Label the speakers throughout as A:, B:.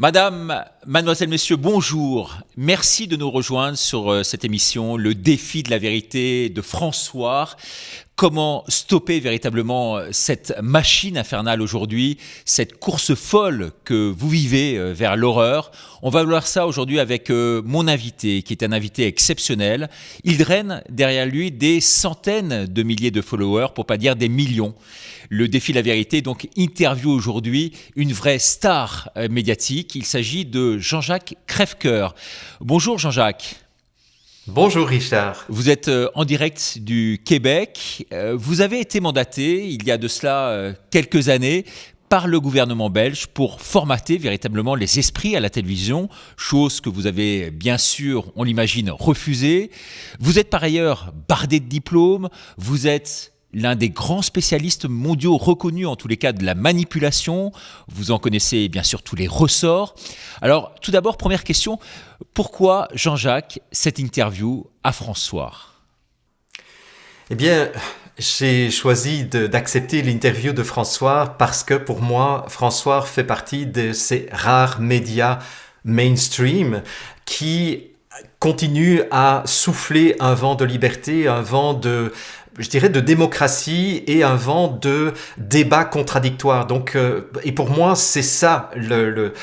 A: Madame, mademoiselle, messieurs, bonjour. Merci de nous rejoindre sur cette émission, Le défi de la vérité de François. Comment stopper véritablement cette machine infernale aujourd'hui, cette course folle que vous vivez vers l'horreur. On va voir ça aujourd'hui avec mon invité, qui est un invité exceptionnel. Il draine derrière lui des centaines de milliers de followers, pour pas dire des millions. Le défi de la vérité, donc interview aujourd'hui une vraie star médiatique. Il s'agit de Jean-Jacques Crèvecoeur. Bonjour Jean-Jacques.
B: Bonjour Richard.
A: Vous êtes en direct du Québec. Vous avez été mandaté, il y a de cela quelques années, par le gouvernement belge pour formater véritablement les esprits à la télévision, chose que vous avez bien sûr, on l'imagine, refusée. Vous êtes par ailleurs bardé de diplômes, vous êtes l'un des grands spécialistes mondiaux reconnus en tous les cas de la manipulation. Vous en connaissez bien sûr tous les ressorts. Alors tout d'abord, première question, pourquoi Jean-Jacques cette interview à François ?
B: Eh bien, j'ai choisi d'accepter l'interview de François parce que pour moi, François fait partie de ces rares médias mainstream qui continuent à souffler un vent de liberté, un vent de démocratie et un vent de débat contradictoire. Donc, et pour moi, c'est ça le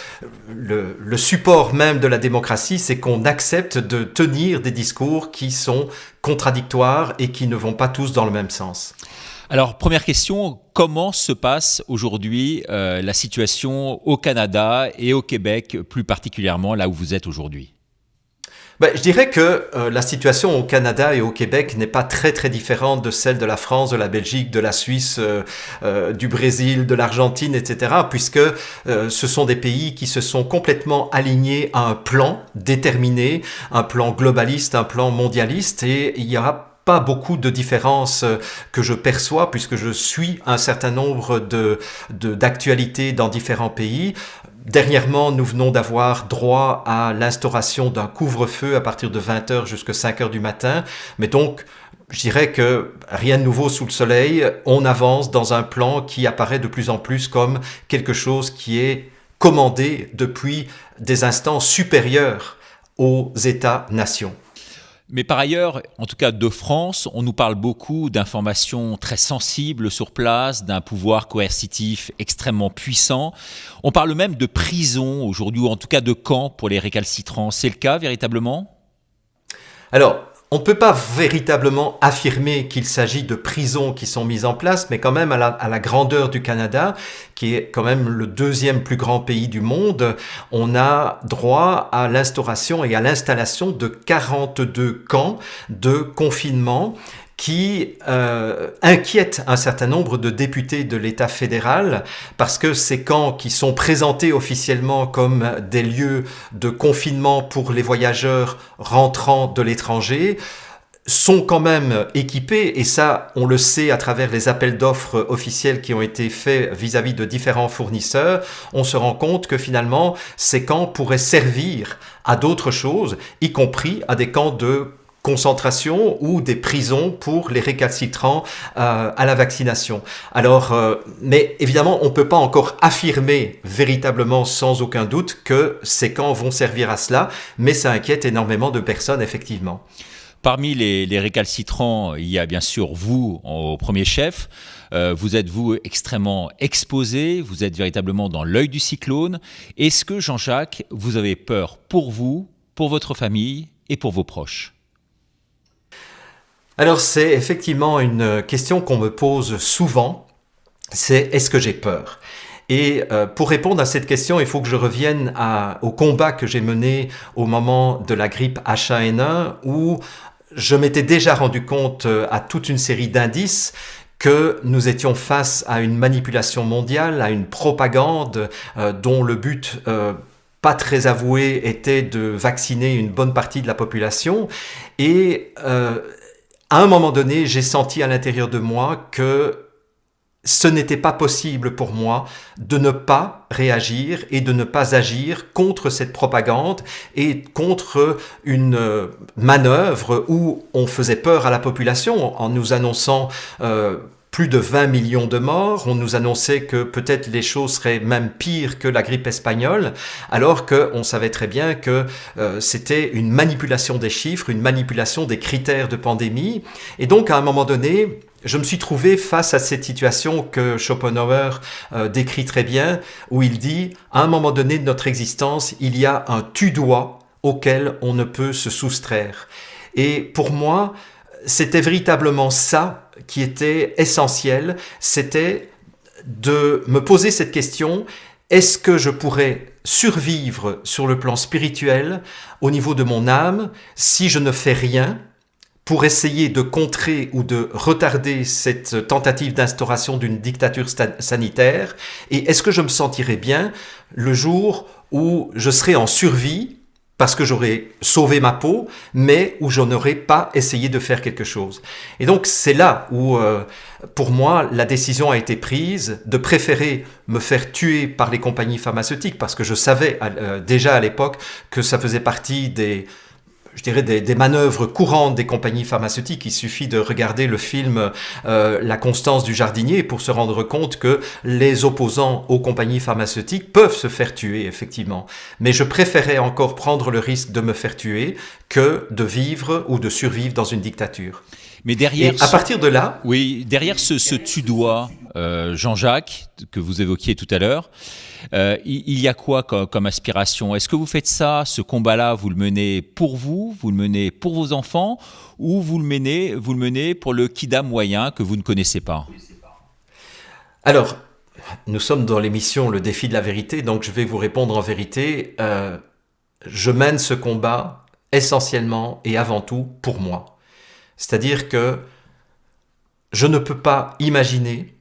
B: support même de la démocratie, c'est qu'on accepte de tenir des discours qui sont contradictoires et qui ne vont pas tous dans le même sens.
A: Alors, première question, comment se passe aujourd'hui la situation au Canada et au Québec, plus particulièrement là où vous êtes aujourd'hui ?
B: Je dirais que la situation au Canada et au Québec n'est pas très très différente de celle de la France, de la Belgique, de la Suisse, du Brésil, de l'Argentine, etc. Puisque ce sont des pays qui se sont complètement alignés à un plan déterminé, un plan globaliste, un plan mondialiste, et il y aura pas beaucoup de différences que je perçois puisque je suis un certain nombre d'actualités dans différents pays. Dernièrement, nous venons d'avoir droit à l'instauration d'un couvre-feu à partir de 20h jusqu'à 5h du matin. Mais donc, je dirais que rien de nouveau sous le soleil. On avance dans un plan qui apparaît de plus en plus comme quelque chose qui est commandé depuis des instances supérieures aux États-nations.
A: Mais par ailleurs, en tout cas de France, on nous parle beaucoup d'informations très sensibles sur place, d'un pouvoir coercitif extrêmement puissant. On parle même de prison aujourd'hui, ou en tout cas de camp pour les récalcitrants. C'est le cas véritablement ?
B: Alors, on ne peut pas véritablement affirmer qu'il s'agit de prisons qui sont mises en place, mais quand même à la grandeur du Canada, qui est quand même le deuxième plus grand pays du monde, on a droit à l'instauration et à l'installation de 42 camps de confinement qui inquiète un certain nombre de députés de l'État fédéral parce que ces camps qui sont présentés officiellement comme des lieux de confinement pour les voyageurs rentrant de l'étranger sont quand même équipés, et ça on le sait à travers les appels d'offres officiels qui ont été faits vis-à-vis de différents fournisseurs. On se rend compte que finalement ces camps pourraient servir à d'autres choses, y compris à des camps de concentration ou des prisons pour les récalcitrants à la vaccination. Alors, mais évidemment, on ne peut pas encore affirmer véritablement sans aucun doute que ces camps vont servir à cela, mais ça inquiète énormément de personnes, effectivement.
A: Parmi les récalcitrants, il y a bien sûr vous au premier chef. Vous êtes, vous, extrêmement exposé, vous êtes véritablement dans l'œil du cyclone. Est-ce que, Jean-Jacques, vous avez peur pour vous, pour votre famille et pour vos proches ?
B: Alors, c'est effectivement une question qu'on me pose souvent, c'est « est-ce que j'ai peur ?» Et pour répondre à cette question, il faut que je revienne au combat que j'ai mené au moment de la grippe H1N1, où je m'étais déjà rendu compte à toute une série d'indices que nous étions face à une manipulation mondiale, à une propagande dont le but pas très avoué était de vacciner une bonne partie de la population. Et à un moment donné, j'ai senti à l'intérieur de moi que ce n'était pas possible pour moi de ne pas réagir et de ne pas agir contre cette propagande et contre une manœuvre où on faisait peur à la population en nous annonçant plus de 20 millions de morts. On nous annonçait que peut-être les choses seraient même pires que la grippe espagnole, alors qu'on savait très bien que c'était une manipulation des chiffres, une manipulation des critères de pandémie. Et donc, à un moment donné, je me suis trouvé face à cette situation que Schopenhauer décrit très bien, où il dit, à un moment donné de notre existence, il y a un tu-dois auquel on ne peut se soustraire. Et pour moi, c'était véritablement ça qui était essentiel, c'était de me poser cette question, est-ce que je pourrais survivre sur le plan spirituel, au niveau de mon âme, si je ne fais rien pour essayer de contrer ou de retarder cette tentative d'instauration d'une dictature sanitaire, et est-ce que je me sentirais bien le jour où je serais en survie, parce que j'aurais sauvé ma peau, mais où je n'aurais pas essayé de faire quelque chose. Et donc c'est là où, pour moi, la décision a été prise de préférer me faire tuer par les compagnies pharmaceutiques, parce que je savais déjà à l'époque que ça faisait partie des manœuvres courantes des compagnies pharmaceutiques. Il suffit de regarder le film La Constance du jardinier pour se rendre compte que les opposants aux compagnies pharmaceutiques peuvent se faire tuer, effectivement. Mais je préférais encore prendre le risque de me faire tuer que de vivre ou de survivre dans une dictature.
A: Mais derrière,
B: à partir de là...
A: Oui, derrière ce tu-dois, Jean-Jacques, que vous évoquiez tout à l'heure, il y a quoi comme aspiration? Est-ce que vous faites ça, ce combat-là, vous le menez pour vous le menez pour vos enfants, ou vous le menez pour le kidam moyen que vous ne connaissez pas?
B: Alors, nous sommes dans l'émission Le défi de la vérité, donc je vais vous répondre en vérité. Je mène ce combat essentiellement et avant tout pour moi. C'est-à-dire que je ne peux pas imaginer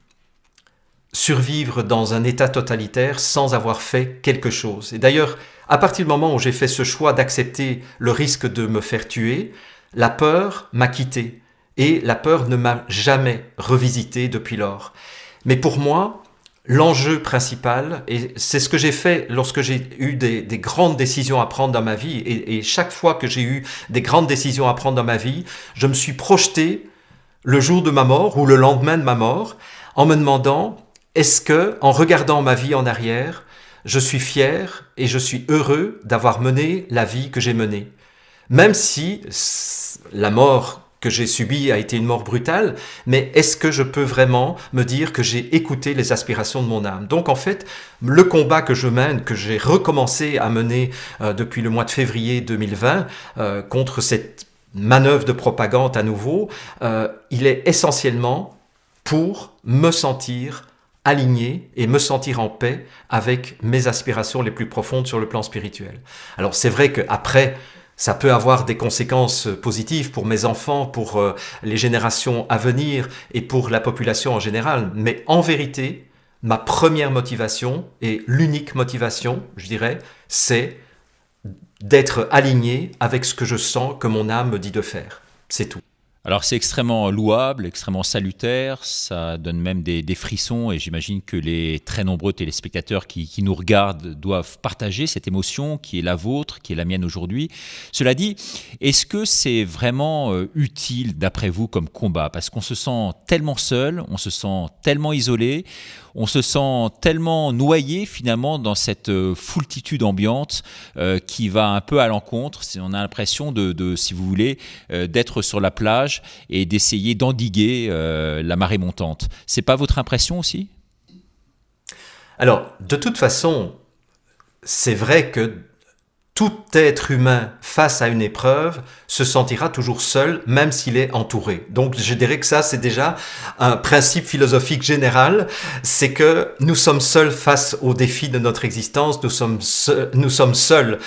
B: survivre dans un état totalitaire sans avoir fait quelque chose. Et d'ailleurs, à partir du moment où j'ai fait ce choix d'accepter le risque de me faire tuer, la peur m'a quitté. Et la peur ne m'a jamais revisité depuis lors. Mais pour moi, l'enjeu principal, et c'est ce que j'ai fait lorsque j'ai eu des grandes décisions à prendre dans ma vie, et chaque fois que j'ai eu des grandes décisions à prendre dans ma vie, je me suis projeté le jour de ma mort ou le lendemain de ma mort en me demandant, est-ce que, en regardant ma vie en arrière, je suis fier et je suis heureux d'avoir mené la vie que j'ai menée. Même si la mort que j'ai subie a été une mort brutale, mais est-ce que je peux vraiment me dire que j'ai écouté les aspirations de mon âme? Donc en fait, le combat que je mène, que j'ai recommencé à mener depuis le mois de février 2020, contre cette manœuvre de propagande à nouveau, il est essentiellement pour me sentir aligné et me sentir en paix avec mes aspirations les plus profondes sur le plan spirituel. Alors c'est vrai qu'après, ça peut avoir des conséquences positives pour mes enfants, pour les générations à venir et pour la population en général. Mais en vérité, ma première motivation et l'unique motivation, je dirais, c'est d'être aligné avec ce que je sens que mon âme me dit de faire. C'est tout.
A: Alors c'est extrêmement louable, extrêmement salutaire, ça donne même des frissons et j'imagine que les très nombreux téléspectateurs qui nous regardent doivent partager cette émotion qui est la vôtre, qui est la mienne aujourd'hui. Cela dit, est-ce que c'est vraiment utile d'après vous comme combat? Parce qu'on se sent tellement seul, on se sent tellement isolé, on se sent tellement noyé finalement dans cette foultitude ambiante qui va un peu à l'encontre. On a l'impression si vous voulez, d'être sur la plage et d'essayer d'endiguer la marée montante. C'est pas votre impression aussi?
B: Alors, de toute façon, c'est vrai que tout être humain face à une épreuve se sentira toujours seul, même s'il est entouré. Donc je dirais que ça, c'est déjà un principe philosophique général, c'est que nous sommes seuls face aux défis de notre existence, nous sommes seuls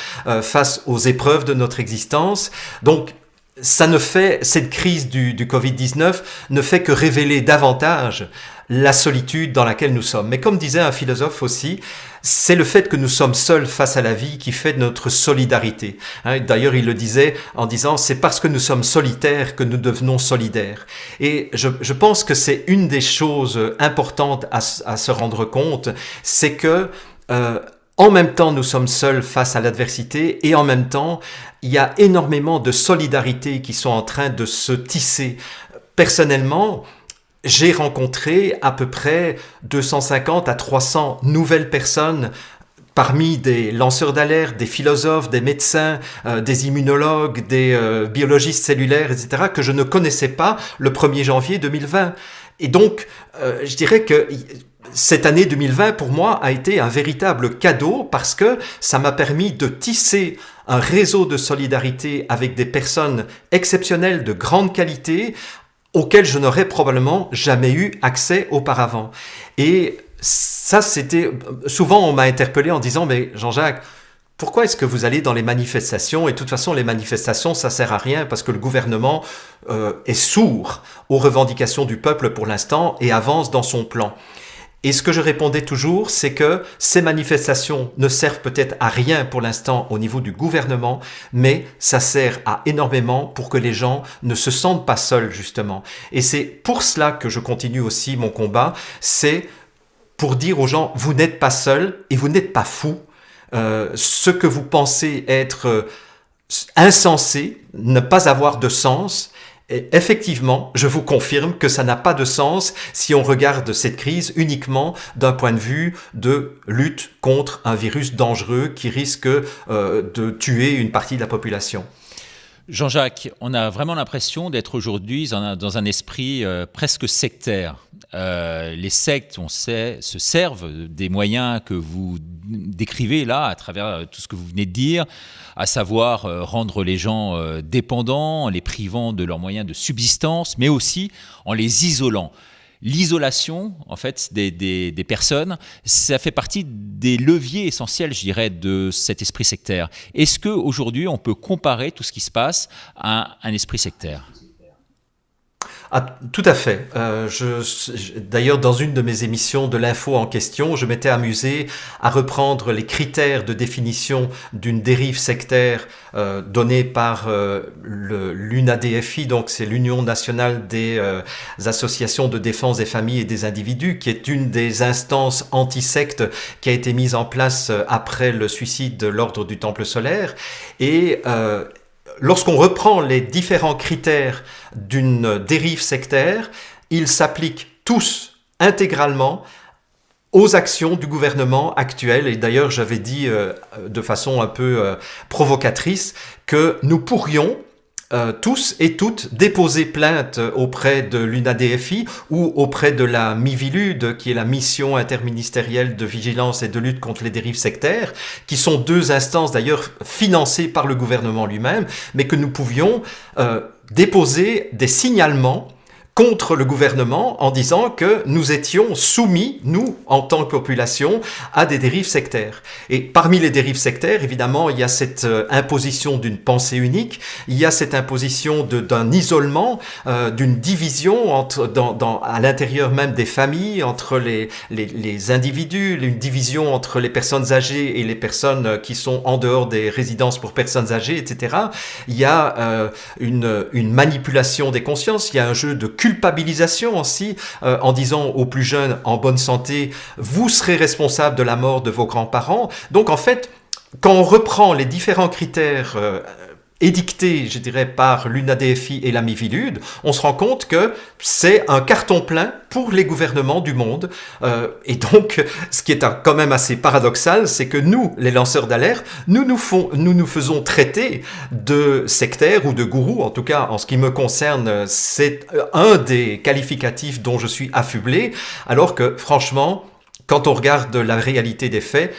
B: face aux épreuves de notre existence. Donc cette crise du Covid-19 ne fait que révéler davantage la solitude dans laquelle nous sommes. Mais comme disait un philosophe aussi, c'est le fait que nous sommes seuls face à la vie qui fait notre solidarité. D'ailleurs, il le disait en disant « c'est parce que nous sommes solitaires que nous devenons solidaires ». Et je pense que c'est une des choses importantes à se rendre compte, c'est que en même temps, nous sommes seuls face à l'adversité et en même temps, il y a énormément de solidarité qui sont en train de se tisser. Personnellement, j'ai rencontré à peu près 250 à 300 nouvelles personnes parmi des lanceurs d'alerte, des philosophes, des médecins, des immunologues, des biologistes cellulaires, etc., que je ne connaissais pas le 1er janvier 2020. Et donc, je dirais que cette année 2020, pour moi, a été un véritable cadeau parce que ça m'a permis de tisser un réseau de solidarité avec des personnes exceptionnelles de grande qualité auxquelles je n'aurais probablement jamais eu accès auparavant. Et ça, c'était... Souvent, on m'a interpellé en disant « Mais Jean-Jacques, pourquoi est-ce que vous allez dans les manifestations ? Et de toute façon, les manifestations, ça sert à rien parce que le gouvernement est sourd aux revendications du peuple pour l'instant et avance dans son plan. » Et ce que je répondais toujours, c'est que ces manifestations ne servent peut-être à rien pour l'instant au niveau du gouvernement, mais ça sert à énormément pour que les gens ne se sentent pas seuls, justement. Et c'est pour cela que je continue aussi mon combat, c'est pour dire aux gens, vous n'êtes pas seuls et vous n'êtes pas fous. Ce que vous pensez être insensé, ne pas avoir de sens, et effectivement, je vous confirme que ça n'a pas de sens si on regarde cette crise uniquement d'un point de vue de lutte contre un virus dangereux qui risque de tuer une partie de la population.
A: Jean-Jacques, on a vraiment l'impression d'être aujourd'hui dans un esprit presque sectaire. Les sectes, on sait, se servent des moyens que vous décrivez là, à travers tout ce que vous venez de dire, à savoir rendre les gens dépendants, en les privant de leurs moyens de subsistance, mais aussi en les isolant. L'isolation, en fait, des personnes, ça fait partie des leviers essentiels, je dirais, de cet esprit sectaire. Est-ce qu'aujourd'hui, on peut comparer tout ce qui se passe à un esprit sectaire ?
B: Ah, tout à fait. D'ailleurs, dans une de mes émissions de l'info en question, je m'étais amusé à reprendre les critères de définition d'une dérive sectaire donnée par l'UNADFI, donc c'est l'Union nationale des associations de défense des familles et des individus, qui est une des instances anti-sectes qui a été mise en place après le suicide de l'Ordre du Temple solaire. Et lorsqu'on reprend les différents critères d'une dérive sectaire, ils s'appliquent tous intégralement aux actions du gouvernement actuel. Et d'ailleurs, j'avais dit de façon un peu provocatrice que nous pourrions tous et toutes déposer plainte auprès de l'UNADFI ou auprès de la MIVILUD, qui est la mission interministérielle de vigilance et de lutte contre les dérives sectaires, qui sont deux instances d'ailleurs financées par le gouvernement lui-même, mais que nous pouvions déposer des signalements contre le gouvernement en disant que nous étions soumis, nous, en tant que population, à des dérives sectaires. Et parmi les dérives sectaires, évidemment, il y a cette imposition d'une pensée unique, il y a cette imposition d'un isolement, d'une division à l'intérieur même des familles, entre les individus, une division entre les personnes âgées et les personnes qui sont en dehors des résidences pour personnes âgées, etc. Il y a une manipulation des consciences, il y a un jeu de culpabilisation aussi, en disant aux plus jeunes en bonne santé, vous serez responsable de la mort de vos grands-parents. Donc en fait, quand on reprend les différents critères édictés, je dirais, par l'UNADFI et la MIVILUD, on se rend compte que c'est un carton plein pour les gouvernements du monde. Et donc, ce qui est quand même assez paradoxal, c'est que nous, les lanceurs d'alerte, nous nous faisons traiter de sectaires ou de gourous. En tout cas, en ce qui me concerne, c'est un des qualificatifs dont je suis affublé, alors que, franchement, quand on regarde la réalité des faits,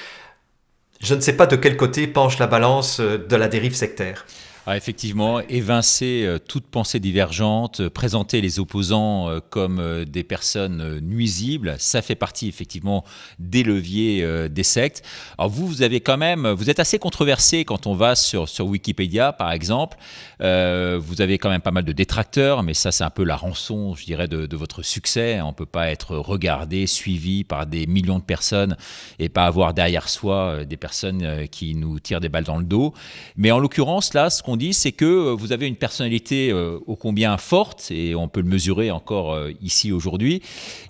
B: je ne sais pas de quel côté penche la balance de la dérive sectaire.
A: Ah, effectivement, évincer toute pensée divergente, présenter les opposants comme des personnes nuisibles, ça fait partie effectivement des leviers des sectes. Alors vous êtes assez controversé quand on va sur Wikipédia par exemple. Vous avez quand même pas mal de détracteurs, mais ça c'est un peu la rançon, je dirais, de votre succès. On ne peut pas être regardé, suivi par des millions de personnes et pas avoir derrière soi des personnes qui nous tirent des balles dans le dos. Mais en l'occurrence, là, ce qu'on dit, c'est que vous avez une personnalité ô combien forte, et on peut le mesurer encore ici aujourd'hui,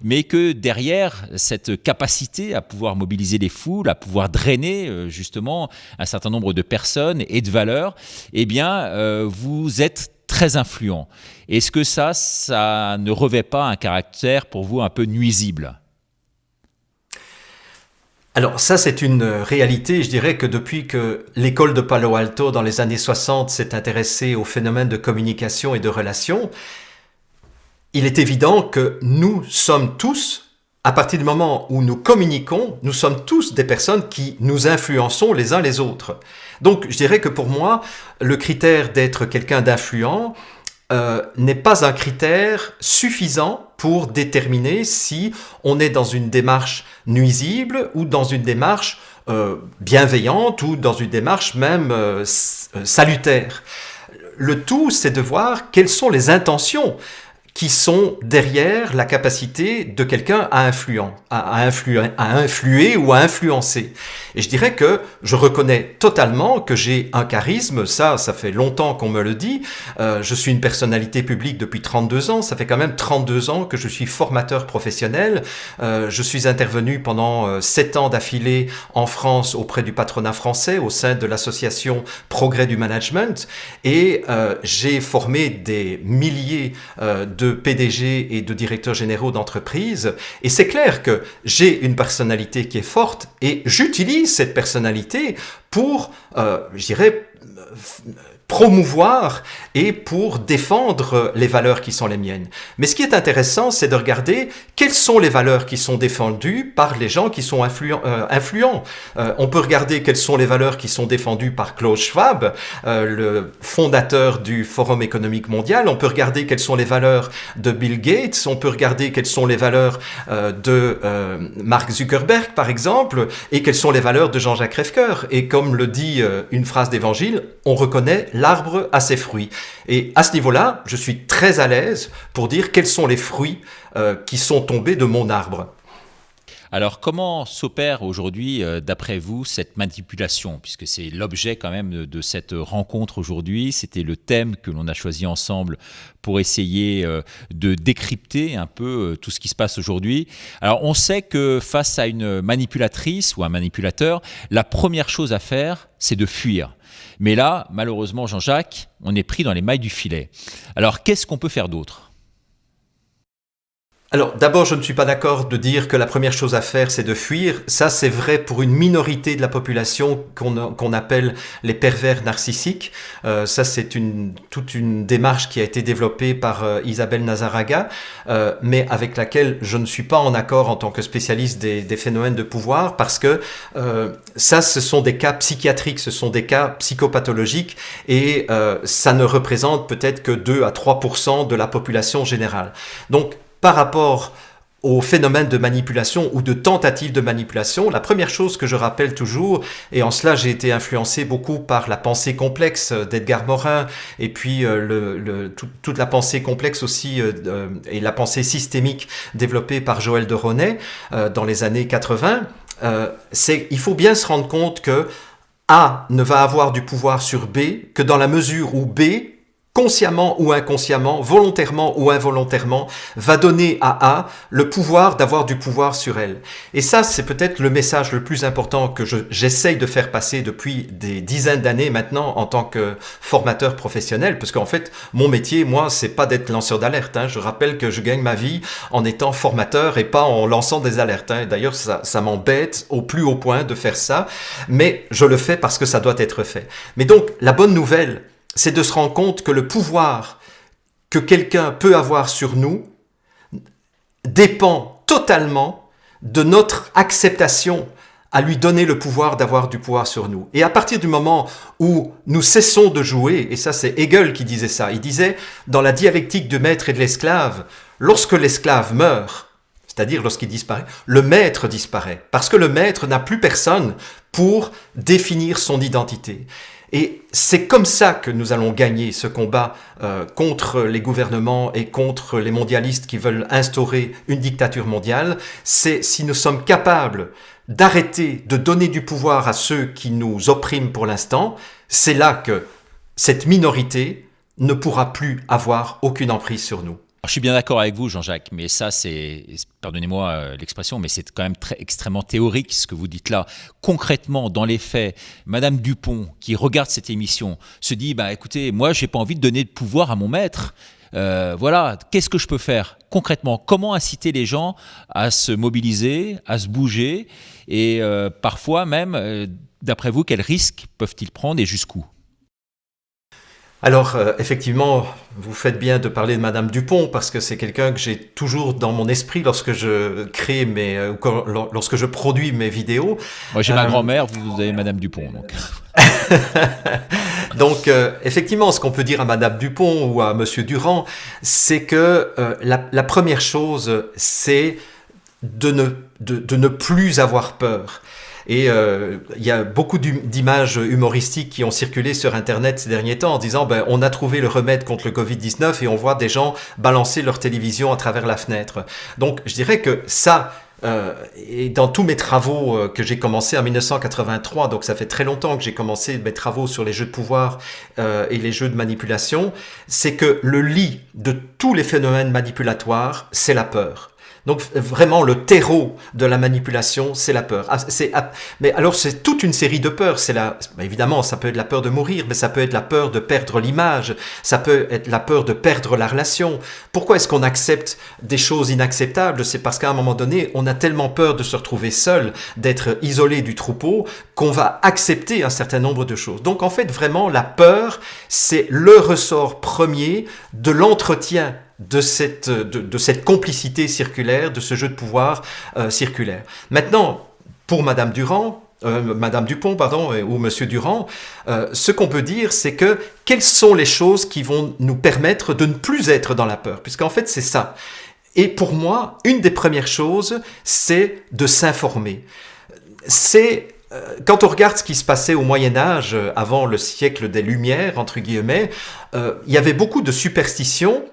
A: mais que derrière cette capacité à pouvoir mobiliser les foules, à pouvoir drainer justement un certain nombre de personnes et de valeurs, eh bien, vous êtes très influent. Est-ce que ça ne revêt pas un caractère pour vous un peu nuisible ?
B: Alors ça, c'est une réalité. Je dirais que depuis que l'école de Palo Alto, dans les années 60, s'est intéressée au phénomène de communication et de relations, il est évident que nous sommes tous, à partir du moment où nous communiquons, nous sommes tous des personnes qui nous influençons les uns les autres. Donc je dirais que pour moi, le critère d'être quelqu'un d'influent n'est pas un critère suffisant pour déterminer si on est dans une démarche nuisible ou dans une démarche bienveillante ou dans une démarche même salutaire. Le tout, c'est de voir quelles sont les intentions qui sont derrière la capacité de quelqu'un à influer ou à influencer. Et je dirais que je reconnais totalement que j'ai un charisme, ça fait longtemps qu'on me le dit, je suis une personnalité publique depuis 32 ans, ça fait quand même 32 ans que je suis formateur professionnel, je suis intervenu pendant 7 ans d'affilée en France auprès du patronat français, au sein de l'association Progrès du Management, et j'ai formé des milliers de PDG et de directeurs généraux d'entreprises. Et c'est clair que j'ai une personnalité qui est forte et j'utilise cette personnalité pour, je dirais, promouvoir et pour défendre les valeurs qui sont les miennes. Mais ce qui est intéressant, c'est de regarder quelles sont les valeurs qui sont défendues par les gens qui sont influents. On peut regarder quelles sont les valeurs qui sont défendues par Klaus Schwab, le fondateur du Forum économique mondial. On peut regarder quelles sont les valeurs de Bill Gates. On peut regarder quelles sont les valeurs de Mark Zuckerberg, par exemple, et quelles sont les valeurs de Jean-Jacques Reffker. Et comme le dit une phrase d'évangile, on reconnaît l'arbre à ses fruits. Et à ce niveau-là, je suis très à l'aise pour dire quels sont les fruits qui sont tombés de mon arbre.
A: Alors, comment s'opère aujourd'hui, d'après vous, cette manipulation ? Puisque c'est l'objet quand même de cette rencontre aujourd'hui. C'était le thème que l'on a choisi ensemble pour essayer de décrypter un peu tout ce qui se passe aujourd'hui. Alors, on sait que face à une manipulatrice ou un manipulateur, la première chose à faire, c'est de fuir. Mais là, malheureusement, Jean-Jacques, on est pris dans les mailles du filet. Alors, qu'est-ce qu'on peut faire d'autre ?
B: Alors, d'abord, je ne suis pas d'accord de dire que la première chose à faire, c'est de fuir. Ça, c'est vrai pour une minorité de la population qu'on appelle les pervers narcissiques. Ça, c'est toute une démarche qui a été développée par Isabelle Nazaraga, mais avec laquelle je ne suis pas en accord en tant que spécialiste des phénomènes de pouvoir, parce que ça, ce sont des cas psychiatriques, ce sont des cas psychopathologiques, et ça ne représente peut-être que 2 à 3% de la population générale. Donc, par rapport au phénomène de manipulation ou de tentative de manipulation, la première chose que je rappelle toujours, et en cela j'ai été influencé beaucoup par la pensée complexe d'Edgar Morin, et puis toute la pensée complexe aussi, et la pensée systémique développée par Joël de Ronet dans les années 80, il faut bien se rendre compte que A ne va avoir du pouvoir sur B que dans la mesure où B, consciemment ou inconsciemment, volontairement ou involontairement, va donner à A le pouvoir d'avoir du pouvoir sur elle. Et ça, c'est peut-être le message le plus important que j'essaye de faire passer depuis des dizaines d'années maintenant en tant que formateur professionnel, parce qu'en fait, mon métier, moi, c'est pas d'être lanceur d'alerte. Je rappelle que je gagne ma vie en étant formateur et pas en lançant des alertes. D'ailleurs, ça m'embête au plus haut point de faire ça, mais je le fais parce que ça doit être fait. Mais donc, la bonne nouvelle, c'est de se rendre compte que le pouvoir que quelqu'un peut avoir sur nous dépend totalement de notre acceptation à lui donner le pouvoir d'avoir du pouvoir sur nous. Et à partir du moment où nous cessons de jouer, et ça c'est Hegel qui disait ça, il disait dans la dialectique du maître et de l'esclave, lorsque l'esclave meurt, c'est-à-dire lorsqu'il disparaît, le maître disparaît, parce que le maître n'a plus personne pour définir son identité. Et c'est comme ça que nous allons gagner ce combat contre les gouvernements et contre les mondialistes qui veulent instaurer une dictature mondiale. C'est si nous sommes capables d'arrêter de donner du pouvoir à ceux qui nous oppriment pour l'instant, c'est là que cette minorité ne pourra plus avoir aucune emprise sur nous.
A: Je suis bien d'accord avec vous, Jean-Jacques, mais ça, pardonnez-moi l'expression, mais c'est quand même extrêmement théorique ce que vous dites là. Concrètement, dans les faits, Madame Dupont, qui regarde cette émission, se dit, écoutez, moi, j'ai pas envie de donner de pouvoir à mon maître. Voilà, qu'est-ce que je peux faire concrètement? Comment inciter les gens à se mobiliser, à se bouger, et parfois même, d'après vous, quels risques peuvent-ils prendre et jusqu'où?
B: Alors, effectivement, vous faites bien de parler de Madame Dupont parce que c'est quelqu'un que j'ai toujours dans mon esprit lorsque je crée lorsque je produis mes vidéos.
A: Moi, j'ai ma grand-mère, vous avez Madame Dupont, donc.
B: Donc, effectivement, ce qu'on peut dire à Madame Dupont ou à Monsieur Durand, c'est que la première chose, c'est de ne plus avoir peur. Et il y a beaucoup d'images humoristiques qui ont circulé sur Internet ces derniers temps en disant on a trouvé le remède contre le Covid-19 et on voit des gens balancer leur télévision à travers la fenêtre. Donc je dirais que ça, et dans tous mes travaux que j'ai commencé en 1983, donc ça fait très longtemps que j'ai commencé mes travaux sur les jeux de pouvoir et les jeux de manipulation, c'est que le lit de tous les phénomènes manipulatoires, c'est la peur. Donc vraiment le terreau de la manipulation, c'est la peur. Mais alors c'est toute une série de peurs. Évidemment, ça peut être la peur de mourir, mais ça peut être la peur de perdre l'image, ça peut être la peur de perdre la relation. Pourquoi est-ce qu'on accepte des choses inacceptables? C'est parce qu'à un moment donné, on a tellement peur de se retrouver seul, d'être isolé du troupeau, qu'on va accepter un certain nombre de choses. Donc en fait, vraiment, la peur, c'est le ressort premier de l'entretien de cette complicité circulaire, de ce jeu de pouvoir circulaire. Maintenant, pour Madame Dupont, ou Monsieur Durand, ce qu'on peut dire, c'est que quelles sont les choses qui vont nous permettre de ne plus être dans la peur? Puisqu'en fait, c'est ça. Et pour moi, une des premières choses, c'est de s'informer. Quand on regarde ce qui se passait au Moyen-Âge, avant le siècle des Lumières, entre guillemets, il y avait beaucoup de superstitions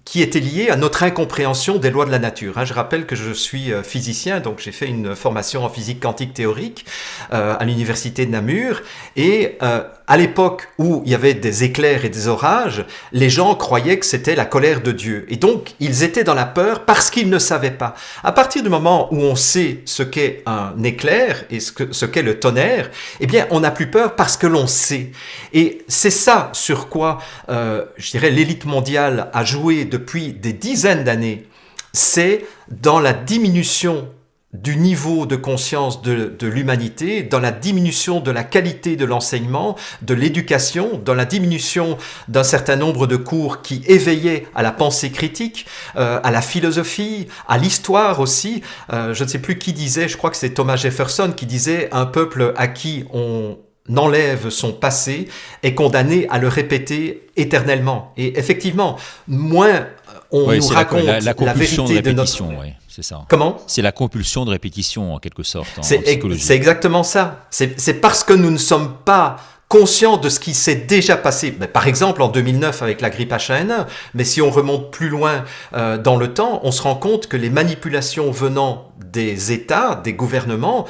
B: qui était lié à notre incompréhension des lois de la nature. Je rappelle que je suis physicien, donc j'ai fait une formation en physique quantique théorique à l'université de Namur, et à l'époque où il y avait des éclairs et des orages, les gens croyaient que c'était la colère de Dieu, et donc ils étaient dans la peur parce qu'ils ne savaient pas. À partir du moment où on sait ce qu'est un éclair et ce qu'est le tonnerre, eh bien on n'a plus peur parce que l'on sait. Et c'est ça sur quoi, je dirais, l'élite mondiale a joué depuis des dizaines d'années, c'est dans la diminution du niveau de conscience de l'humanité, dans la diminution de la qualité de l'enseignement, de l'éducation, dans la diminution d'un certain nombre de cours qui éveillaient à la pensée critique, à la philosophie, à l'histoire aussi. Je ne sais plus qui disait, je crois que c'est Thomas Jefferson qui disait « Un peuple à qui on enlève son passé est condamné à le répéter éternellement. » Et effectivement, moins on nous raconte la vérité de notre...
A: Oui, c'est ça.
B: Comment ?
A: C'est la compulsion de répétition, en quelque sorte, en
B: psychologie.
A: psychologie.
B: C'est exactement ça. C'est parce que nous ne sommes pas conscients de ce qui s'est déjà passé. Par exemple, en 2009 avec la grippe H1N1, mais si on remonte plus loin dans le temps, on se rend compte que les manipulations venant des États, des gouvernements,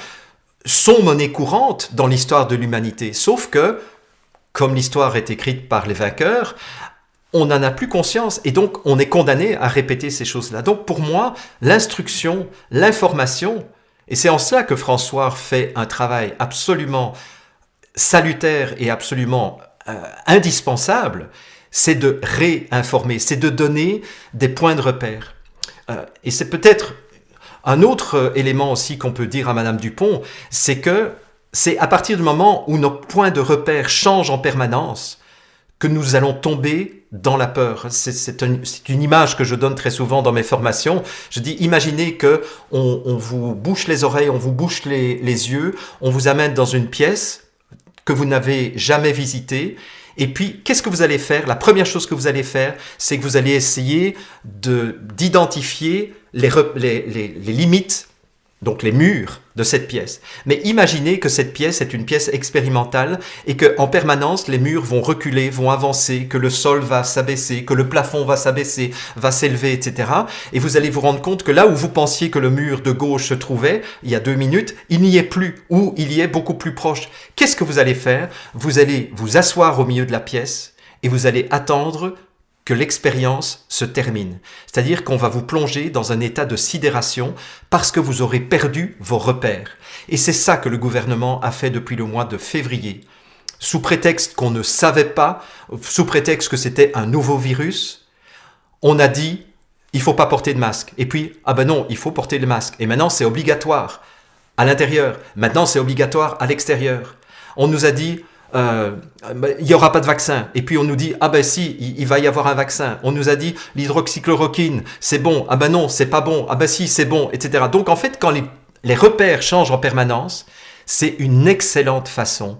B: sont monnaie courante dans l'histoire de l'humanité. Sauf que, comme l'histoire est écrite par les vainqueurs, on n'en a plus conscience et donc on est condamné à répéter ces choses-là. Donc pour moi, l'instruction, l'information, et c'est en cela que François fait un travail absolument salutaire et absolument indispensable, c'est de réinformer, c'est de donner des points de repère. Et c'est peut-être un autre élément aussi qu'on peut dire à Madame Dupont, c'est que c'est à partir du moment où nos points de repère changent en permanence que nous allons tomber dans la peur. C'est une image que je donne très souvent dans mes formations. Je dis, imaginez que on vous bouche les oreilles, on vous bouche les yeux, on vous amène dans une pièce que vous n'avez jamais visitée. Et puis, qu'est-ce que vous allez faire ? La première chose que vous allez faire, c'est que vous allez essayer d'identifier les limites, donc les murs de cette pièce. Mais imaginez que cette pièce est une pièce expérimentale et qu'en permanence, les murs vont reculer, vont avancer, que le sol va s'abaisser, que le plafond va s'abaisser, va s'élever, etc. Et vous allez vous rendre compte que là où vous pensiez que le mur de gauche se trouvait, il y a 2 minutes, il n'y est plus, ou il y est beaucoup plus proche. Qu'est-ce que vous allez faire ? Vous allez vous asseoir au milieu de la pièce et vous allez attendre que l'expérience se termine. C'est-à-dire qu'on va vous plonger dans un état de sidération parce que vous aurez perdu vos repères. Et c'est ça que le gouvernement a fait depuis le mois de février. Sous prétexte qu'on ne savait pas, sous prétexte que c'était un nouveau virus, on a dit il faut pas porter de masque. Et puis, ah ben non, il faut porter le masque. Et maintenant, c'est obligatoire à l'intérieur. Maintenant, c'est obligatoire à l'extérieur. On nous a dit il n'y aura pas de vaccin. Et puis on nous dit ah ben si, il va y avoir un vaccin. On nous a dit l'hydroxychloroquine, c'est bon. Ah ben non, c'est pas bon. Ah ben si, c'est bon, etc. Donc en fait, quand les repères changent en permanence, c'est une excellente façon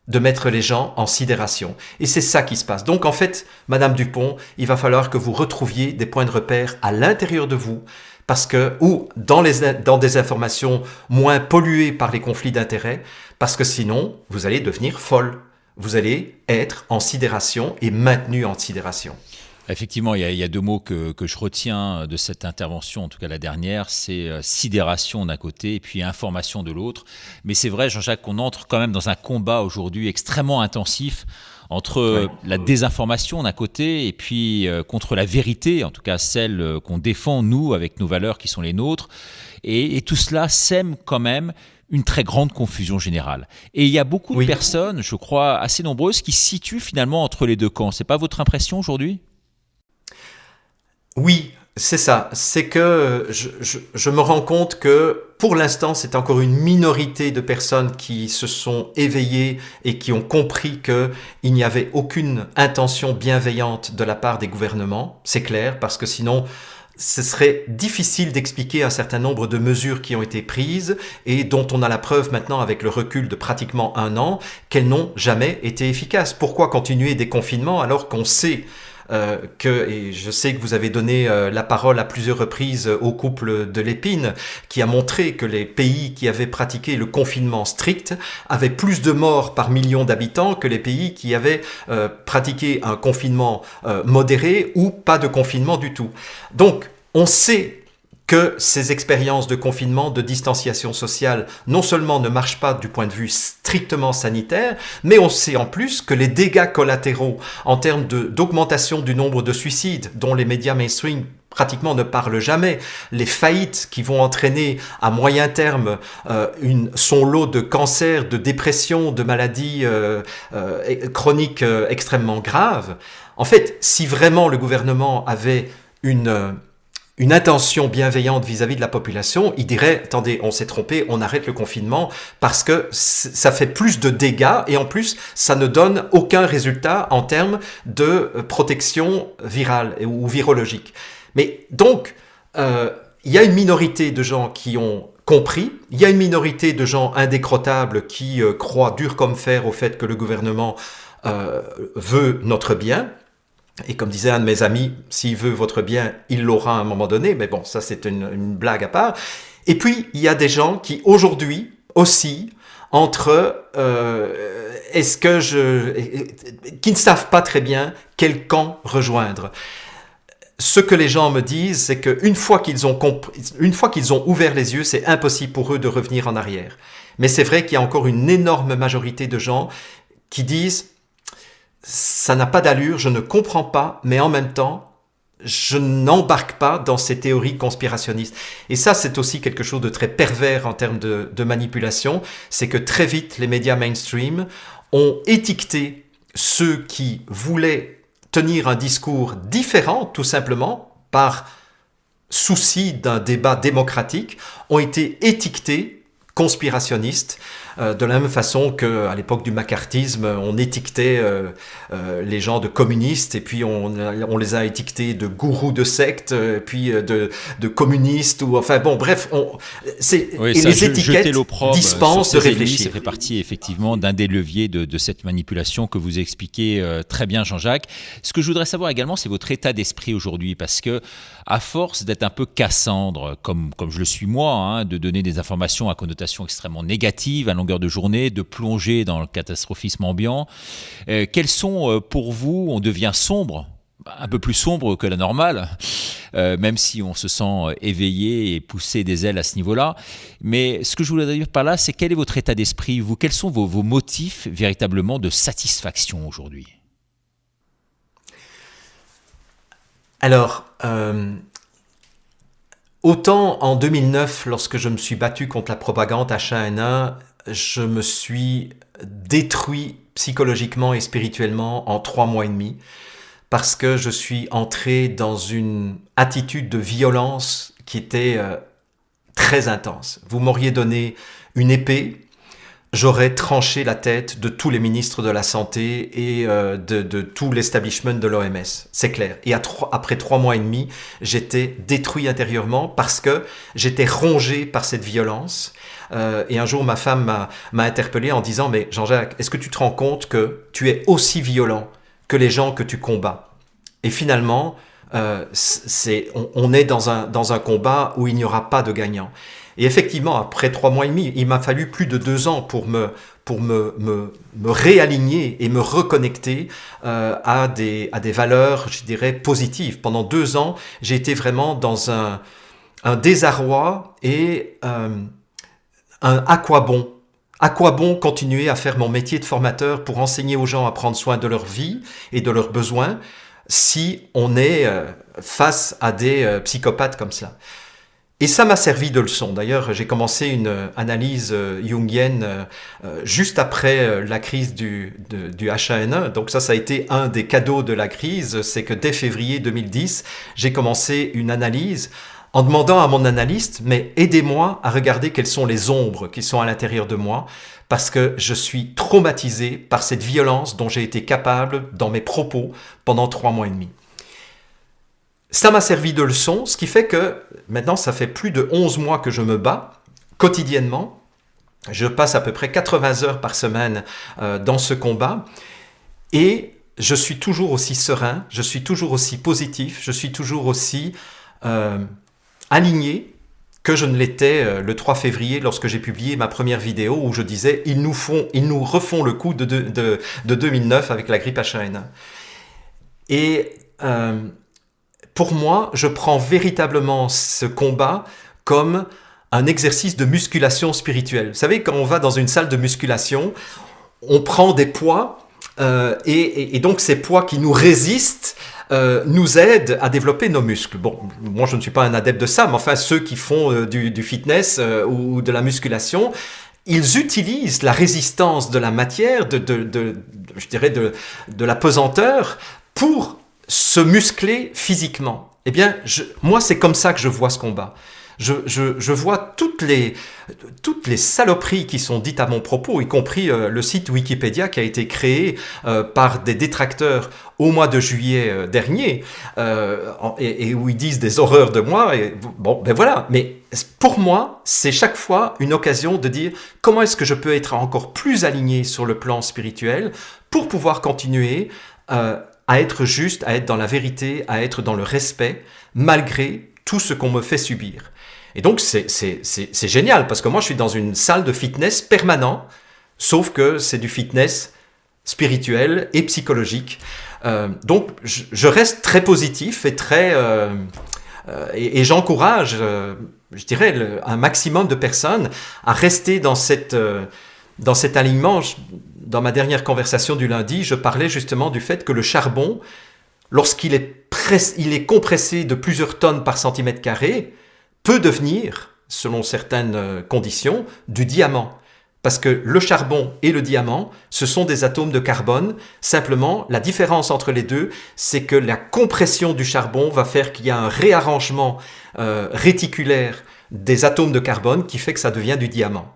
B: de mettre les gens en sidération. Et c'est ça qui se passe. Donc en fait, Madame Dupont, il va falloir que vous retrouviez des points de repère à l'intérieur de vous, parce que, ou dans des informations moins polluées par les conflits d'intérêts, parce que sinon, vous allez devenir folle. Vous allez être en sidération et maintenu en sidération.
A: Effectivement, il y a deux mots que je retiens de cette intervention, en tout cas la dernière, c'est sidération d'un côté et puis information de l'autre. Mais c'est vrai, Jean-Jacques, qu'on entre quand même dans un combat aujourd'hui extrêmement intensif entre la désinformation d'un côté et puis contre la vérité, en tout cas celle qu'on défend, nous, avec nos valeurs qui sont les nôtres. Et tout cela sème quand même une très grande confusion générale. Et il y a beaucoup de personnes, je crois assez nombreuses, qui se situent finalement entre les deux camps. C'est pas votre impression aujourd'hui ?
B: Oui, c'est ça. C'est que je me rends compte que pour l'instant, c'est encore une minorité de personnes qui se sont éveillées et qui ont compris qu'il n'y avait aucune intention bienveillante de la part des gouvernements. C'est clair, parce que sinon, ce serait difficile d'expliquer un certain nombre de mesures qui ont été prises et dont on a la preuve maintenant avec le recul de pratiquement 1 an qu'elles n'ont jamais été efficaces. Pourquoi continuer des confinements alors qu'on sait et je sais que vous avez donné la parole à plusieurs reprises au couple de l'Épine, qui a montré que les pays qui avaient pratiqué le confinement strict avaient plus de morts par million d'habitants que les pays qui avaient pratiqué un confinement modéré ou pas de confinement du tout. Donc, on sait que ces expériences de confinement, de distanciation sociale, non seulement ne marchent pas du point de vue strictement sanitaire, mais on sait en plus que les dégâts collatéraux en termes d'augmentation du nombre de suicides, dont les médias mainstream pratiquement ne parlent jamais, les faillites qui vont entraîner à moyen terme son lot de cancers, de dépressions, de maladies chroniques extrêmement graves. En fait, si vraiment le gouvernement avait une intention bienveillante vis-à-vis de la population, il dirait, attendez, on s'est trompé, on arrête le confinement parce que ça fait plus de dégâts et en plus, ça ne donne aucun résultat en termes de protection virale ou virologique. Mais donc, il y a une minorité de gens qui ont compris, il y a une minorité de gens indécrottables qui croient dur comme fer au fait que le gouvernement veut notre bien. Et comme disait un de mes amis, s'il veut votre bien, il l'aura à un moment donné. Mais bon, ça c'est une blague à part. Et puis, il y a des gens qui aujourd'hui aussi entre qui ne savent pas très bien quel camp rejoindre. Ce que les gens me disent, c'est qu'une fois qu'ils ont ouvert les yeux, c'est impossible pour eux de revenir en arrière. Mais c'est vrai qu'il y a encore une énorme majorité de gens qui disent ça n'a pas d'allure, je ne comprends pas, mais en même temps, je n'embarque pas dans ces théories conspirationnistes. Et ça, c'est aussi quelque chose de très pervers en termes de manipulation, c'est que très vite, les médias mainstream ont étiqueté ceux qui voulaient tenir un discours différent, tout simplement, par souci d'un débat démocratique, ont été étiquetés conspirationnistes, de la même façon qu'à l'époque du macartisme, on étiquetait les gens de communistes et puis on les a étiquetés de gourous de sectes, puis de communistes, ou enfin bon, bref, les étiquettes dispensent de réfléchir.
A: Ça fait partie effectivement d'un des leviers de cette manipulation que vous expliquez très bien, Jean-Jacques. Ce que je voudrais savoir également, c'est votre état d'esprit aujourd'hui, parce que à force d'être un peu Cassandre, comme je le suis moi, de donner des informations à connotation extrêmement négative à longueur de journée, de plonger dans le catastrophisme ambiant. Quels sont pour vous, on devient sombre, un peu plus sombre que la normale, même si on se sent éveillé et pousser des ailes à ce niveau-là. Mais ce que je voulais dire par là, c'est quel est votre état d'esprit, vous, quels sont vos motifs véritablement de satisfaction aujourd'hui ?
B: Alors, autant en 2009, lorsque je me suis battu contre la propagande H1N1, je me suis détruit psychologiquement et spirituellement en 3 mois et demi, parce que je suis entré dans une attitude de violence qui était très intense. Vous m'auriez donné une épée, j'aurais tranché la tête de tous les ministres de la Santé et de tout l'establishment de l'OMS, c'est clair. Et après 3 mois et demi, j'étais détruit intérieurement parce que j'étais rongé par cette violence. Et un jour, ma femme m'a interpellé en disant « Mais Jean-Jacques, est-ce que tu te rends compte que tu es aussi violent que les gens que tu combats ?» Et finalement, on est dans un combat où il n'y aura pas de gagnant. Et effectivement, après 3 mois et demi, il m'a fallu plus de 2 ans pour me réaligner et me reconnecter à des valeurs, je dirais, positives. Pendant 2 ans, j'ai été vraiment dans un désarroi et à quoi bon? À quoi bon continuer à faire mon métier de formateur pour enseigner aux gens à prendre soin de leur vie et de leurs besoins si on est face à des psychopathes comme cela? Et ça m'a servi de leçon. D'ailleurs, j'ai commencé une analyse jungienne juste après la crise du H1N1. Donc ça a été un des cadeaux de la crise, c'est que dès février 2010, j'ai commencé une analyse en demandant à mon analyste, mais aidez-moi à regarder quelles sont les ombres qui sont à l'intérieur de moi, parce que je suis traumatisé par cette violence dont j'ai été capable dans mes propos pendant 3 mois et demi. Ça m'a servi de leçon, ce qui fait que maintenant, ça fait plus de 11 mois que je me bats quotidiennement. Je passe à peu près 80 heures par semaine dans ce combat et je suis toujours aussi serein, je suis toujours aussi positif, je suis toujours aussi aligné que je ne l'étais le 3 février lorsque j'ai publié ma première vidéo où je disais « ils nous refont le coup de 2009 avec la grippe H1N1 ». Et pour moi, je prends véritablement ce combat comme un exercice de musculation spirituelle. Vous savez, quand on va dans une salle de musculation, on prend des poids et donc ces poids qui nous résistent nous aident à développer nos muscles. Bon, moi je ne suis pas un adepte de ça, mais enfin ceux qui font du fitness ou de la musculation, ils utilisent la résistance de la matière, je dirais de la pesanteur, pour se muscler physiquement. Eh bien, moi, c'est comme ça que je vois ce combat. Je vois toutes les saloperies qui sont dites à mon propos, y compris le site Wikipédia qui a été créé par des détracteurs au mois de juillet dernier, et où ils disent des horreurs de moi. Et, bon, ben voilà. Mais pour moi, c'est chaque fois une occasion de dire comment est-ce que je peux être encore plus aligné sur le plan spirituel pour pouvoir continuer à être juste, à être dans la vérité, à être dans le respect, malgré tout ce qu'on me fait subir. Et donc, c'est génial, parce que moi, je suis dans une salle de fitness permanent, sauf que c'est du fitness spirituel et psychologique. Donc, je reste très positif et et j'encourage, je dirais, un maximum de personnes à rester dans cet alignement. Dans ma dernière conversation du lundi, je parlais justement du fait que le charbon, lorsqu'il est compressé de plusieurs tonnes par centimètre carré, peut devenir, selon certaines conditions, du diamant. Parce que le charbon et le diamant, ce sont des atomes de carbone. Simplement, la différence entre les deux, c'est que la compression du charbon va faire qu'il y a un réarrangement réticulaire des atomes de carbone qui fait que ça devient du diamant.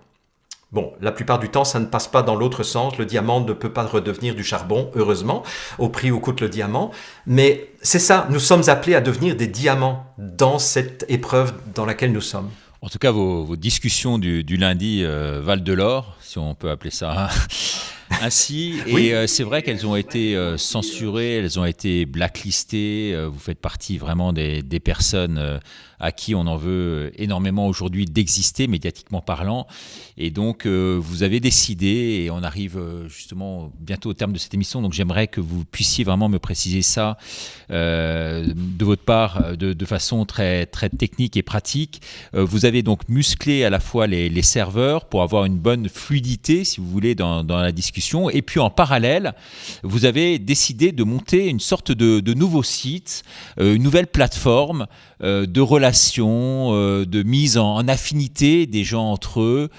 B: Bon, la plupart du temps, ça ne passe pas dans l'autre sens. Le diamant ne peut pas redevenir du charbon, heureusement, au prix où coûte le diamant. Mais c'est ça, nous sommes appelés à devenir des diamants dans cette épreuve dans laquelle nous sommes.
A: En tout cas, vos discussions du lundi valent de l'or, si on peut appeler ça ainsi. Et oui. C'est vrai qu'elles ont été censurées, elles ont été blacklistées. Vous faites partie vraiment des personnes à qui on en veut énormément aujourd'hui d'exister, médiatiquement parlant. Et donc, vous avez décidé, et on arrive justement bientôt au terme de cette émission, donc j'aimerais que vous puissiez vraiment me préciser ça de votre part de façon très, très technique et pratique. Vous avez donc musclé à la fois les serveurs pour avoir une bonne fluidité, si vous voulez, dans la discussion discussion. Et puis en parallèle, vous avez décidé de monter une sorte de nouveau site, une nouvelle plateforme de relations, de mise en affinité des gens entre eux,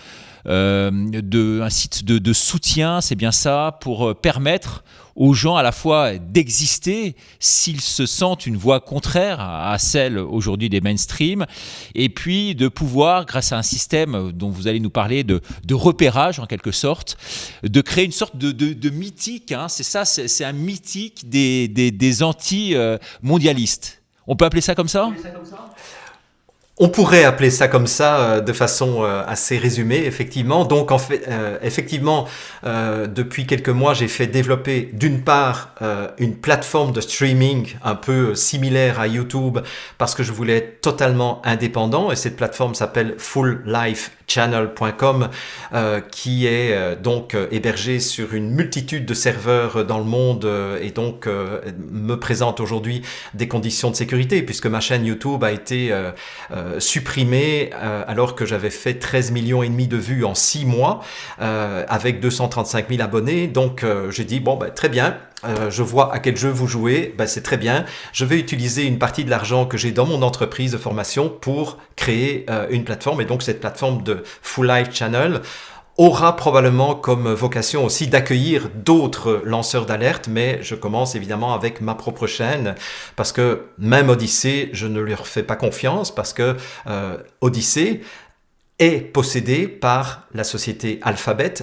A: un site de soutien, c'est bien ça, pour permettre aux gens à la fois d'exister s'ils se sentent une voix contraire à celle aujourd'hui des mainstream, et puis de pouvoir, grâce à un système dont vous allez nous parler de repérage en quelque sorte, de créer une sorte de mythique, hein, c'est ça, c'est un mythique des anti-mondialistes. On peut appeler ça comme ça ?
B: On pourrait appeler ça comme ça de façon assez résumée, effectivement. Donc, en fait, effectivement, depuis quelques mois, j'ai fait développer d'une part une plateforme de streaming un peu similaire à YouTube parce que je voulais être totalement indépendant. Et cette plateforme s'appelle fulllifechannel.com qui est donc hébergée sur une multitude de serveurs dans le monde et donc me présente aujourd'hui des conditions de sécurité puisque ma chaîne YouTube a été supprimé alors que j'avais fait 13 millions et demi de vues en 6 mois avec 235 000 abonnés. Donc j'ai dit bon très bien, je vois à quel jeu vous jouez, c'est très bien. Je vais utiliser une partie de l'argent que j'ai dans mon entreprise de formation pour créer une plateforme. Et donc cette plateforme de Full Life Channel aura probablement comme vocation aussi d'accueillir d'autres lanceurs d'alerte, mais je commence évidemment avec ma propre chaîne parce que même Odyssée, je ne leur fais pas confiance parce que Odyssée est possédé par la société Alphabet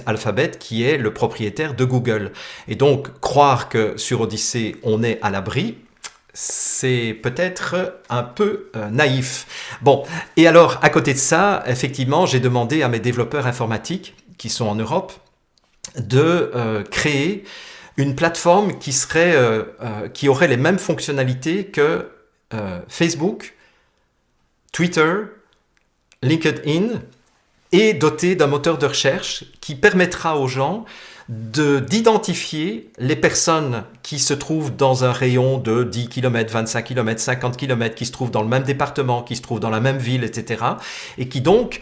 B: qui est le propriétaire de Google. Et donc croire que sur Odyssée on est à l'abri, c'est peut-être un peu naïf. Bon, et alors à côté de ça, effectivement, j'ai demandé à mes développeurs informatiques qui sont en Europe de créer une plateforme qui aurait les mêmes fonctionnalités que Facebook, Twitter, LinkedIn et dotée d'un moteur de recherche qui permettra aux gens d'identifier les personnes qui se trouvent dans un rayon de 10 km, 25 km, 50 km, qui se trouvent dans le même département, qui se trouvent dans la même ville, etc. Et qui donc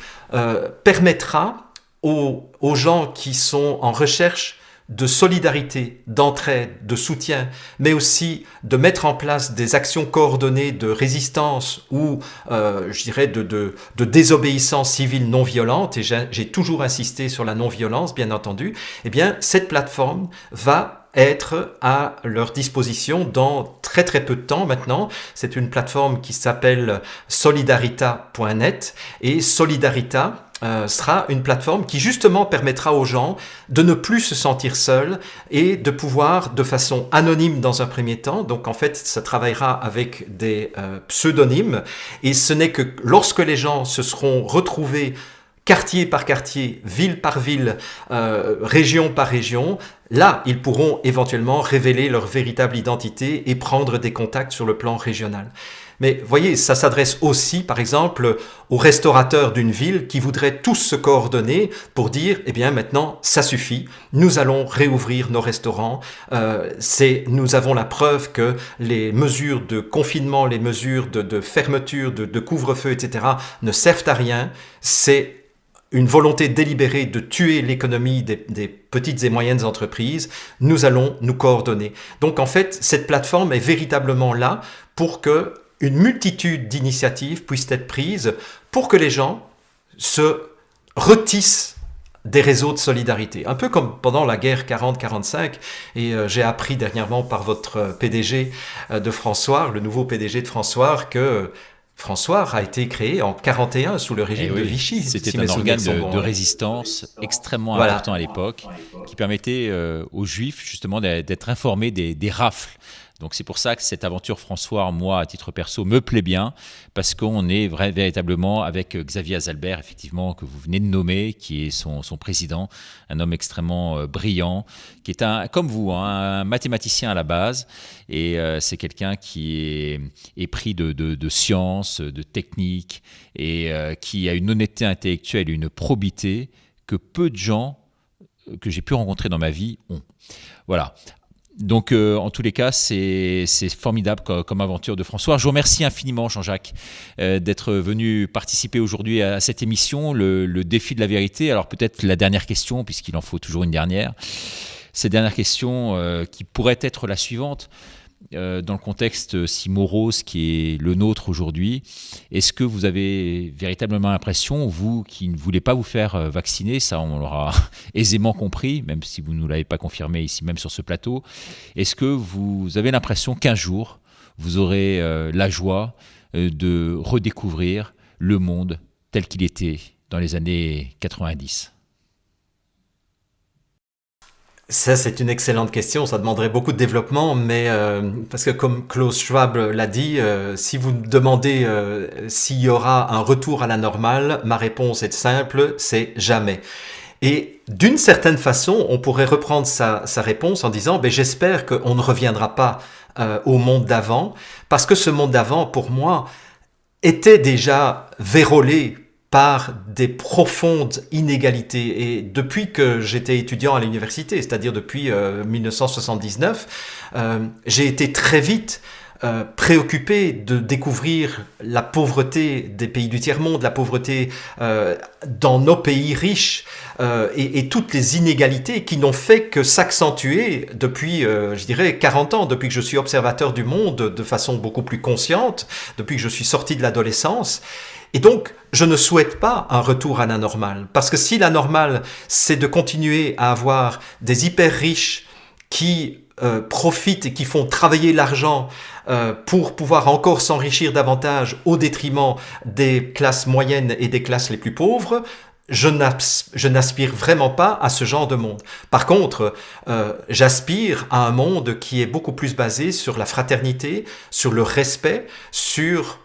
B: permettra aux gens qui sont en recherche de solidarité, d'entraide, de soutien, mais aussi de mettre en place des actions coordonnées de résistance ou, je dirais, de désobéissance civile non violente, et j'ai toujours insisté sur la non-violence, bien entendu, eh bien, cette plateforme va être à leur disposition dans très très peu de temps maintenant. C'est une plateforme qui s'appelle solidarita.net et Solidarita sera une plateforme qui justement permettra aux gens de ne plus se sentir seuls et de pouvoir de façon anonyme dans un premier temps. Donc en fait, ça travaillera avec des pseudonymes et ce n'est que lorsque les gens se seront retrouvés quartier par quartier, ville par ville, région par région, là, ils pourront éventuellement révéler leur véritable identité et prendre des contacts sur le plan régional. Mais voyez, ça s'adresse aussi, par exemple, aux restaurateurs d'une ville qui voudraient tous se coordonner pour dire, eh bien maintenant, ça suffit, nous allons réouvrir nos restaurants. Nous avons la preuve que les mesures de confinement, les mesures de fermeture, de couvre-feu, etc. ne servent à rien. C'est une volonté délibérée de tuer l'économie des petites et moyennes entreprises. Nous allons nous coordonner. Donc en fait, cette plateforme est véritablement là pour que une multitude d'initiatives puissent être prises pour que les gens se retissent des réseaux de solidarité. Un peu comme pendant la guerre 40-45, et j'ai appris dernièrement par votre PDG de François, le nouveau PDG de François, que François a été créé en 41 sous le régime de Vichy.
A: C'était un organe de résistance extrêmement important à l'époque, qui permettait aux Juifs justement d'être informés des rafles. Donc c'est pour ça que cette aventure François, moi à titre perso, me plaît bien, parce qu'on est véritablement avec Xavier Azalbert, effectivement, que vous venez de nommer, qui est son président, un homme extrêmement brillant, qui est comme vous, un mathématicien à la base, et c'est quelqu'un qui est pris de science, de technique, et qui a une honnêteté intellectuelle et une probité que peu de gens que j'ai pu rencontrer dans ma vie ont. Voilà. Donc, en tous les cas, c'est formidable comme aventure de François. Je vous remercie infiniment, Jean-Jacques, d'être venu participer aujourd'hui à cette émission, le défi de la vérité. Alors, peut-être la dernière question, puisqu'il en faut toujours une dernière. Cette dernière question qui pourrait être la suivante. Dans le contexte si morose qui est le nôtre aujourd'hui, est-ce que vous avez véritablement l'impression, vous qui ne voulez pas vous faire vacciner, ça on l'aura aisément compris, même si vous ne nous l'avez pas confirmé ici même sur ce plateau, est-ce que vous avez l'impression qu'un jour, vous aurez la joie de redécouvrir le monde tel qu'il était dans les années 90 ?
B: Ça, c'est une excellente question. Ça demanderait beaucoup de développement, mais parce que comme Klaus Schwab l'a dit, si vous me demandez s'il y aura un retour à la normale, ma réponse est simple, c'est jamais. Et d'une certaine façon, on pourrait reprendre sa réponse en disant j'espère qu'on ne reviendra pas au monde d'avant, parce que ce monde d'avant, pour moi, était déjà vérolé par des profondes inégalités. Et depuis que j'étais étudiant à l'université, c'est-à-dire depuis 1979, j'ai été très vite préoccupé de découvrir la pauvreté des pays du tiers-monde, la pauvreté dans nos pays riches, et toutes les inégalités qui n'ont fait que s'accentuer depuis, je dirais, 40 ans, depuis que je suis observateur du monde de façon beaucoup plus consciente, depuis que je suis sorti de l'adolescence. Et donc, je ne souhaite pas un retour à la normale. Parce que si la normale, c'est de continuer à avoir des hyper riches qui profitent et qui font travailler l'argent pour pouvoir encore s'enrichir davantage au détriment des classes moyennes et des classes les plus pauvres, je n'aspire vraiment pas à ce genre de monde. Par contre, j'aspire à un monde qui est beaucoup plus basé sur la fraternité, sur le respect, sur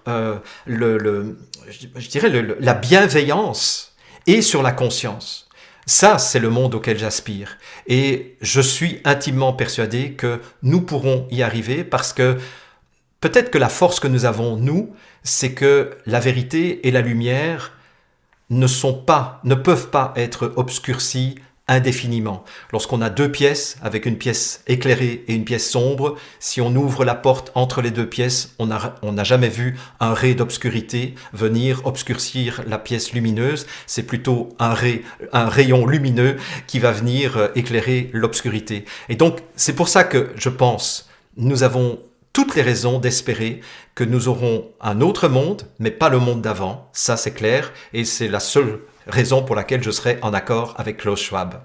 B: je dirais la bienveillance et sur la conscience. Ça, c'est le monde auquel j'aspire. Et je suis intimement persuadé que nous pourrons y arriver parce que peut-être que la force que nous avons, nous, c'est que la vérité et la lumière ne peuvent pas être obscurcies indéfiniment. Lorsqu'on a deux pièces, avec une pièce éclairée et une pièce sombre, si on ouvre la porte entre les deux pièces, on n'a jamais vu un ray d'obscurité venir obscurcir la pièce lumineuse. C'est plutôt un rayon lumineux qui va venir éclairer l'obscurité. Et donc, c'est pour ça que je pense, nous avons toutes les raisons d'espérer que nous aurons un autre monde, mais pas le monde d'avant. Ça, c'est clair. Et c'est la seule raison pour laquelle je serai en accord avec Klaus Schwab.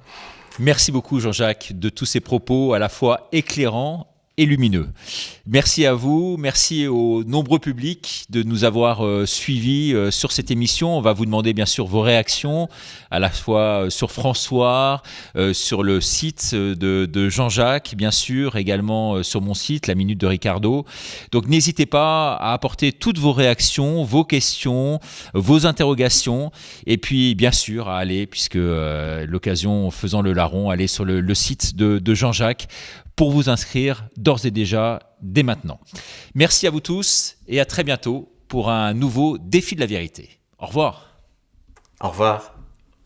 A: Merci beaucoup, Jean-Jacques, de tous ces propos à la fois éclairants et lumineux. Merci à vous, merci aux nombreux publics de nous avoir suivis sur cette émission. On va vous demander bien sûr vos réactions, à la fois sur François, sur le site de Jean-Jacques, bien sûr, également sur mon site, La Minute de Ricardo. Donc n'hésitez pas à apporter toutes vos réactions, vos questions, vos interrogations, et puis bien sûr à aller, puisque l'occasion faisant le larron, aller sur le site de Jean-Jacques pour vous inscrire d'ores et déjà, dès maintenant. Merci à vous tous et à très bientôt pour un nouveau défi de la vérité. Au revoir.
B: Au revoir.